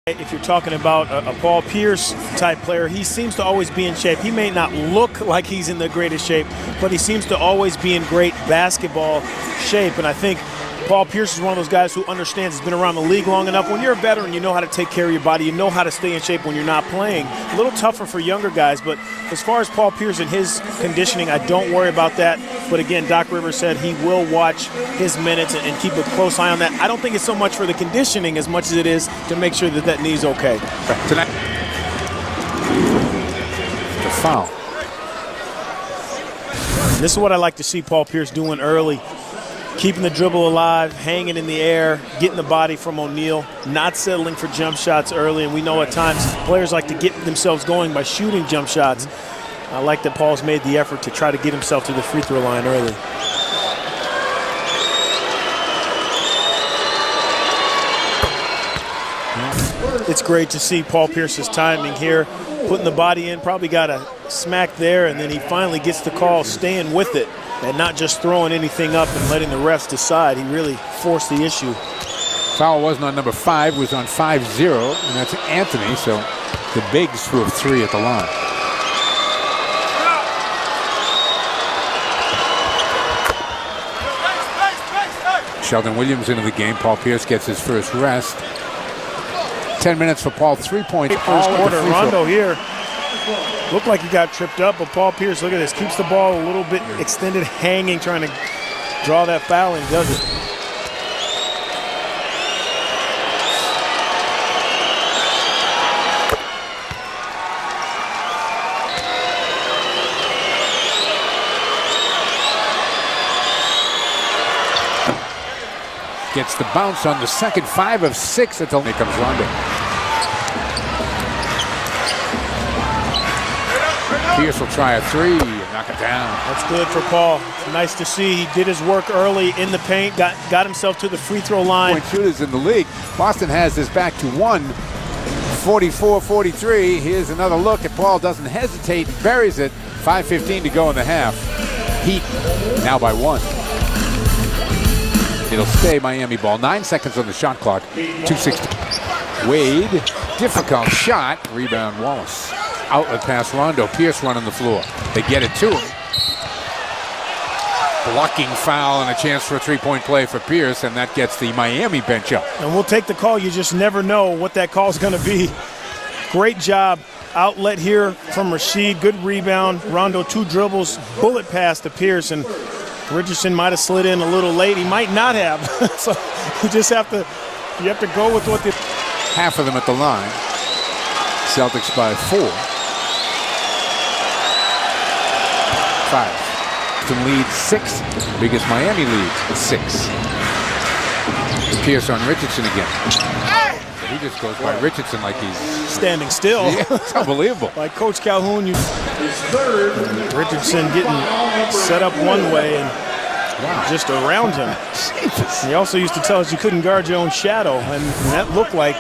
If you're talking about a Paul Pierce type player, he seems to always be in shape. He may not look like he's in the greatest shape, but he seems to always be in great basketball shape. And I think Paul Pierce is one of those guys who understands, he's been around the league long enough. When you're a veteran, you know how to take care of your body. You know how to stay in shape when you're not playing. A little tougher for younger guys, but as far as Paul Pierce and his conditioning, I don't worry about that. But again, Doc Rivers said he will watch his minutes and keep a close eye on that. I don't think it's so much for the conditioning as much as it is to make sure that that knee's okay. Tonight, the foul. This is what I like to see Paul Pierce doing early. Keeping the dribble alive, hanging in the air, getting the body from O'Neal, not settling for jump shots early. And we know at times players like to get themselves going by shooting jump shots. I like that Paul's made the effort to try to get himself to the free throw line early. It's great to see Paul Pierce's timing here, putting the body in, probably got a smack there, and then he finally gets the call, staying with it, and not just throwing anything up and letting the refs decide. He really forced the issue. Foul wasn't on number 5, was on 5-0, and that's Anthony, so the bigs threw a 3 at the line. Sheldon Williams into the game. Paul Pierce gets his first rest. 10 minutes for Paul, 3-point. First quarter, Rondo here. Looked like he got tripped up, but Paul Pierce, look at this, keeps the ball a little bit extended, hanging, trying to draw that foul, and does it. Gets the bounce on the second, 5 of 6 until here comes Rondo. Pierce will try a 3 and knock it down. That's good for Paul. It's nice to see he did his work early in the paint, got himself to the free throw line. Point shooters in the league. Boston has this back to 1, 44-43. Here's another look at Paul. Doesn't hesitate, buries it. 5:15 to go in the half. Heat now by 1. It'll stay Miami ball. 9 seconds on the shot clock. 2:60. Wade, difficult shot. Rebound Wallace. Outlet pass Rondo. Pierce running the floor. They get it to him. Blocking foul and a chance for a 3-point play for Pierce, and that gets the Miami bench up. And we'll take the call. You just never know what that call is going to be. Great job. Outlet here from Rasheed. Good rebound. Rondo 2 dribbles. Bullet pass to Pierce, and Richardson might have slid in a little late. He might not have. So you just have to go with what the half of them at the line. Celtics by 4. 5. Boston leads 6. Biggest Miami lead is 6. Pierce on Richardson again. So he just goes by Richardson like he's standing still. Yeah, it's unbelievable. Like Coach Calhoun, Richardson getting set up one way and just around him. He also used to tell us you couldn't guard your own shadow, and that looked like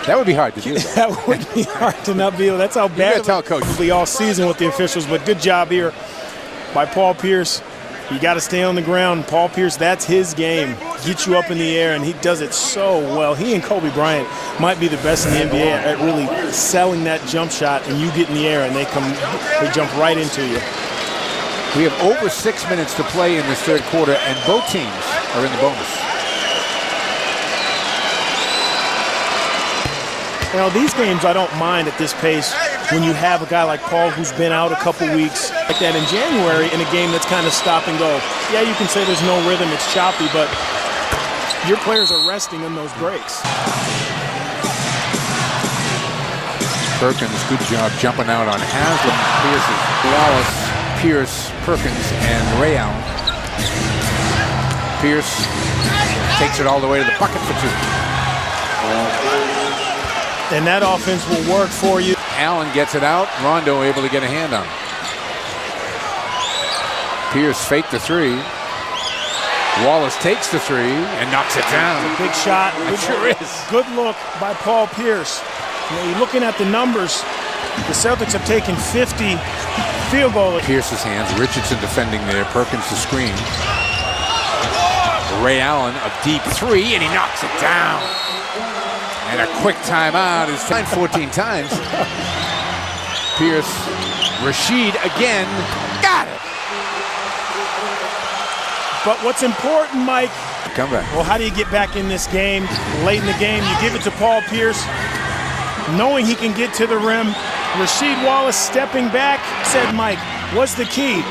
that would be hard to do. That would be hard to not be. That's how bad it will be all season with the officials. But good job here by Paul Pierce. You got to stay on the ground. Paul Pierce, that's his game. Get you up in the air, and he does it so well. He and Kobe Bryant might be the best in the NBA at really selling that jump shot, and you get in the air, and they jump right into you. We have over 6 minutes to play in this third quarter, and both teams are in the bonus. Now, these games I don't mind at this pace when you have a guy like Paul who's been out a couple weeks like that in January in a game that's kind of stop and go. Yeah, you can say there's no rhythm, it's choppy, but your players are resting in those breaks. Perkins, good job jumping out on Haslam. Wallace, Pierce, Perkins, and Ray Allen. Pierce takes it all the way to the bucket for 2. And that offense will work for you. Allen gets it out. Rondo able to get a hand on him. Pierce faked the 3. Wallace takes the 3 and knocks it down. It's a big shot. It sure is. Good look by Paul Pierce. You know, you're looking at the numbers. The Celtics have taken 50 field goals. Pierce's hands. Richardson defending there. Perkins the screen. Ray Allen, a deep 3, and he knocks it down. And a quick timeout is 14 times. Pierce, Rashid again, got it. But what's important, Mike, come back. Well, how do you get back in this game? Late in the game, you give it to Paul Pierce, knowing he can get to the rim. Rasheed Wallace stepping back, said Mike, what's the key?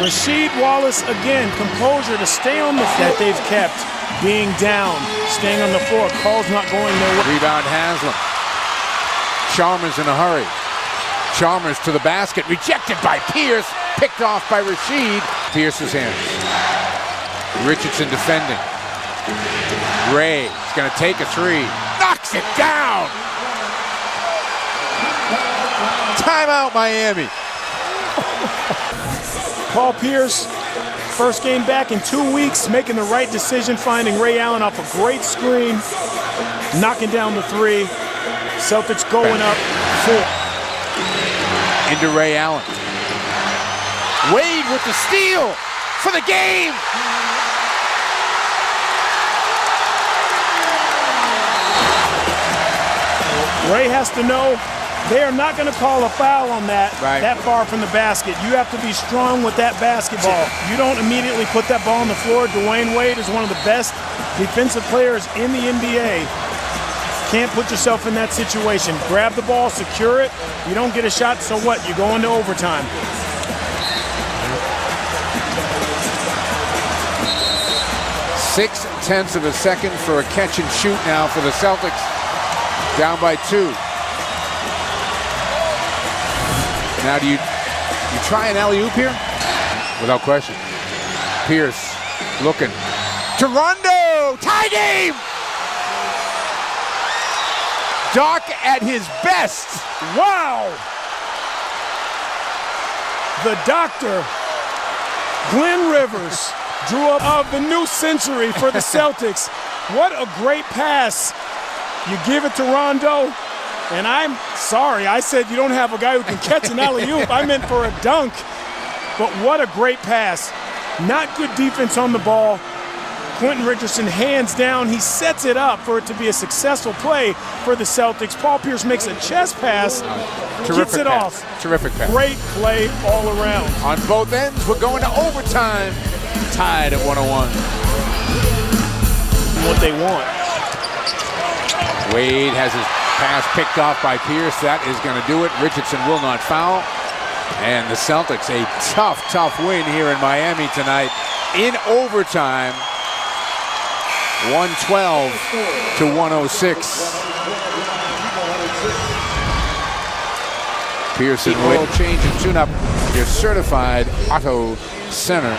Rasheed Wallace, again, composure to stay on the floor that they've kept. Being down, staying on the floor, Call's not going nowhere. Rebound Haslam. Chalmers in a hurry. Chalmers to the basket, rejected by Pierce, picked off by Rasheed. Pierce's hands. Richardson defending. Ray is going to take a three. Knocks it down. Timeout, Miami. Paul Pierce, first game back in 2 weeks, making the right decision, finding Ray Allen off a great screen, knocking down the three. Celtics going up 4. Into Ray Allen. Wade with the steal for the game. Ray has to know they are not going to call a foul on that far from the basket. You have to be strong with that basketball. You don't immediately put that ball on the floor. Dwayne Wade is one of the best defensive players in the NBA. Can't put yourself in that situation. Grab the ball, secure it. You don't get a shot, so what? You go into overtime. Six-tenths of a second for a catch and shoot now for the Celtics. Down by 2. Now do you try an alley-oop here? Without question. Pierce looking to Rondo. Tie game! Doc at his best. Wow! The doctor, Glenn Rivers, drew up of the new century for the Celtics. What a great pass. You give it to Rondo, and I'm sorry, I said you don't have a guy who can catch an alley-oop. I meant for a dunk. But what a great pass. Not good defense on the ball. Quentin Richardson hands down. He sets it up for it to be a successful play for the Celtics. Paul Pierce makes a chest pass, gets it off. Terrific pass. Great play all around. On both ends, we're going to overtime. Tied at 101. What they want. Wade has his pass picked off by Pierce. That is going to do it. Richardson will not foul. And the Celtics, a tough, tough win here in Miami tonight in overtime. 112 to 106. Pearson will change and tune up your certified auto center.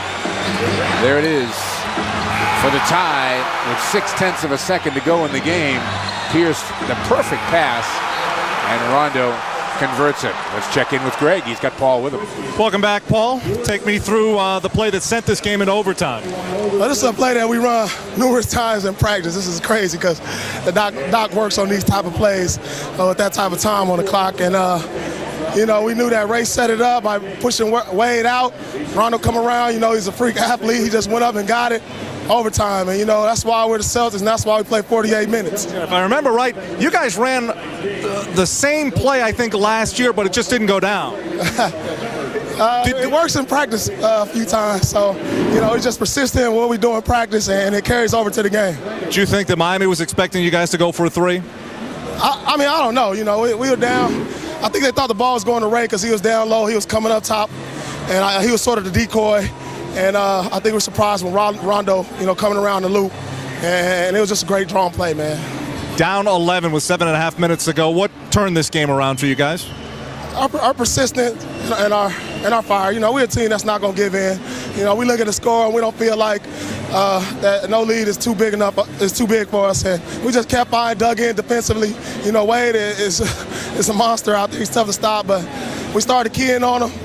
There it is for the tie with 6/10 of a second to go in the game. Pierce, the perfect pass, and Rondo converts it. Let's check in with Greg. He's got Paul with him. Welcome back, Paul. Take me through the play that sent this game into overtime. Well, this is a play that we run numerous times in practice. This is crazy because the doc works on these type of plays with that type of time on the clock. And, you know, we knew that Ray set it up by pushing Wade out. Rondo come around, you know, he's a freak athlete. He just went up and got it. Overtime, and you know that's why we're the Celtics, and that's why we play 48 minutes. If I remember right, you guys ran the same play I think last year, but it just didn't go down. It works in practice a few times, so you know it's just persistent in what we do in practice, and it carries over to the game. Do you think that Miami was expecting you guys to go for a three? I mean, I don't know. You know, we were down. I think they thought the ball was going to Ray because he was down low. He was coming up top, and he was sort of the decoy. And I think we were surprised when Rondo, you know, coming around the loop. And it was just a great drawn play, man. Down 11 with 7.5 minutes to go. What turned this game around for you guys? Our persistence and our fire. You know, we're a team that's not going to give in. You know, we look at the score and we don't feel like that no lead is too big enough. It's too big for us. And we just kept fighting, dug in defensively. You know, Wade is a monster out there. He's tough to stop. But we started keying on him.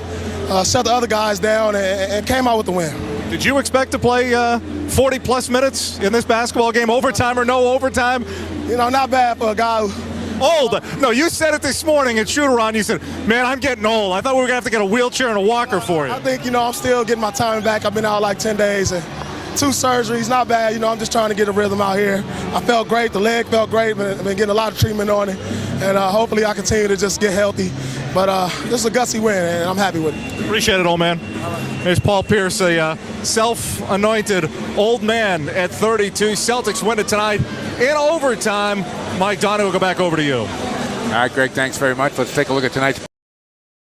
Shut the other guys down and came out with the win. Did you expect to play 40-plus minutes in this basketball game, overtime or no overtime? You know, not bad for a guy who... Old. No, you said it this morning at Shoot-Around. You said, man, I'm getting old. I thought we were going to have to get a wheelchair and a walker for you. I think, you know, I'm still getting my time back. I've been out like 10 days, and 2 surgeries, not bad. You know, I'm just trying to get a rhythm out here. I felt great. The leg felt great. I've been getting a lot of treatment on it. And hopefully I continue to just get healthy. But this is a gutsy win, and I'm happy with it. Appreciate it, old man. There's Paul Pierce, a self-anointed old man at 32. Celtics win it tonight in overtime. Mike Donohue, we'll go back over to you. All right, Greg, thanks very much. Let's take a look at tonight's